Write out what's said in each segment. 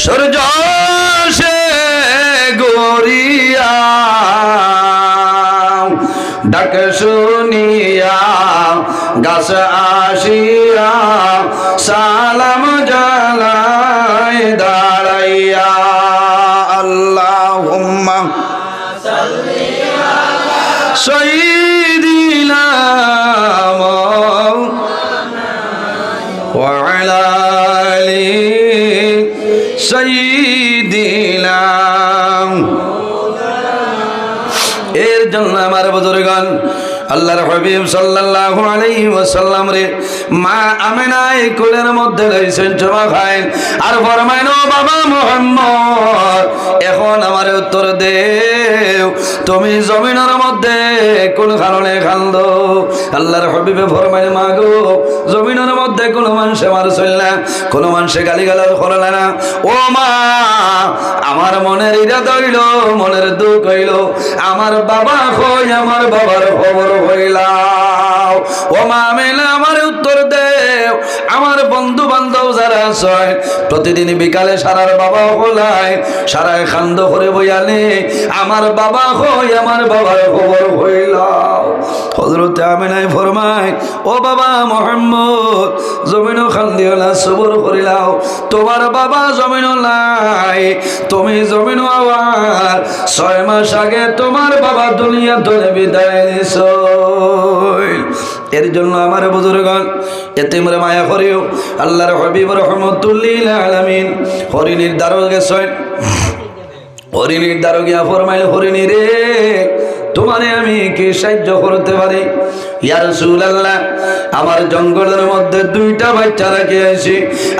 সূর্য সে গড়িয়া ডাক শুনিয়া গাছ আসিয়া সালাম জানায় দাঁড়াইয়া আল্লাহুম্মা সাল্লি আলা সাইয়্যিদিনা ওয়া আলা আলি সাইয়্যিদিনা। এর জন্য আমার বুজুর্গণ আল্লাহর হাবিব সাল্লাল্লাহু আলাইহি ওয়াসাল্লাম রে মা আমিনা এই কোলের মধ্যে রইছেন জমা খায় আর ফরমাইলো বাবা মুহাম্মদ এখন আমার উত্তর দেও তুমি জমিনের মধ্যে কোন কারণে কান্দো? আল্লাহর হাবিবে ফরমাইল মা গো জমিনের মধ্যে কোন মানুষ আমার চললা কোন মানুষে গালিগালাজ করলা না ও মা আমার মনের ইরাদা হইল মনের দুঃখ হইল আমার বাবা কই আমার বাবার খবর হইলাও ও মা আমিনা আমার উত্তর দেও আমার বন্ধু বান্ধব যারা আছে প্রতিদিন বিকালে সারার বাবা হলাই সারায় খান্দ করে বইয়ালে আমার বাবা কই আমার বাবার খবর হইলাও। হযরত আমিনা ফরমায় ও বাবা মুহাম্মদ জমিনও খান্দিও না সবর করিলাও তোমার বাবা জমিনও নাই তুমি জমিনও আওয়ার 6 মাস আগে তোমার বাবা দুনিয়া থেকে বিদায় নিছো। এর জন্য আমার বুজুর্গণ এতিমরে মায়া করিও আল্লাহর হাবিব রাহমাতুল লিল আলামিন হরিণীর দ্বারো গেছেন হরিণীর দ্বারো গিয়া ফরমাইল হরিণী রে তোমারে আমি কি সাহায্য করতে পারি? ইয়া রাসূলুল্লাহ আমার জঙ্গলের মধ্যে 2টা বাচ্চা রেখে আছি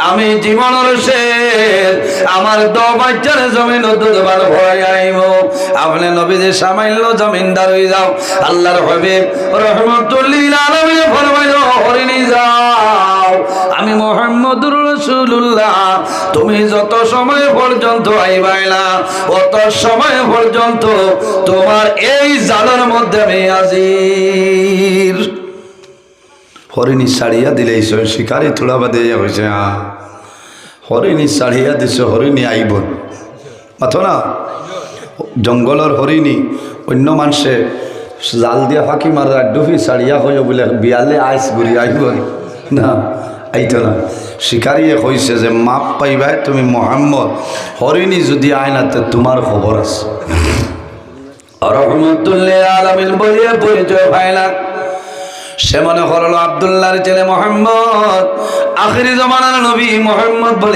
আমি জীবনের শেষ আমার 2 বাচ্চার জমিন দুধবার ভয় আইব আপনি নবীদের সামান্য জমিনদার হয়ে যাও। আল্লাহর হাবিব রাহমাতুল লিল আলামিন ফরমাইলো হরিণী যাও আমি মুহাম্মদুর রাসূলুল্লাহ তুমি যত সময় পর্যন্ত আইবাইলা অত সময় পর্যন্ত তোমার এই জালের মধ্যে আমি হাজির। হরিণী ছাড়িয়া দিলে শিকারি থোড়া বাদে হয়েছে হরিণী ছাড়িয়া দিছে হরিণী আইব অথ না জঙ্গলের হরিণী অন্য মানুষে জাল দিয়া ফাঁকি মারা ডুফি ছাড়িয়া হয়ে বলে বিয়ালে আইস ঘুরি আইব না আইতো না শিকারিয়ে কইছে যে মাপ পাইবাই তুমি মুহাম্মদ হরিণী যদি আইনাতে তোমার খবর আছে রাহমাতুল লিল আলামিন বলিয়া পরিচয় পাইলা সে মনে করলো আব্দুল্লাহর ছেলে মুহাম্মদ আখিরি জামানার নবী মুহাম্মদ বলে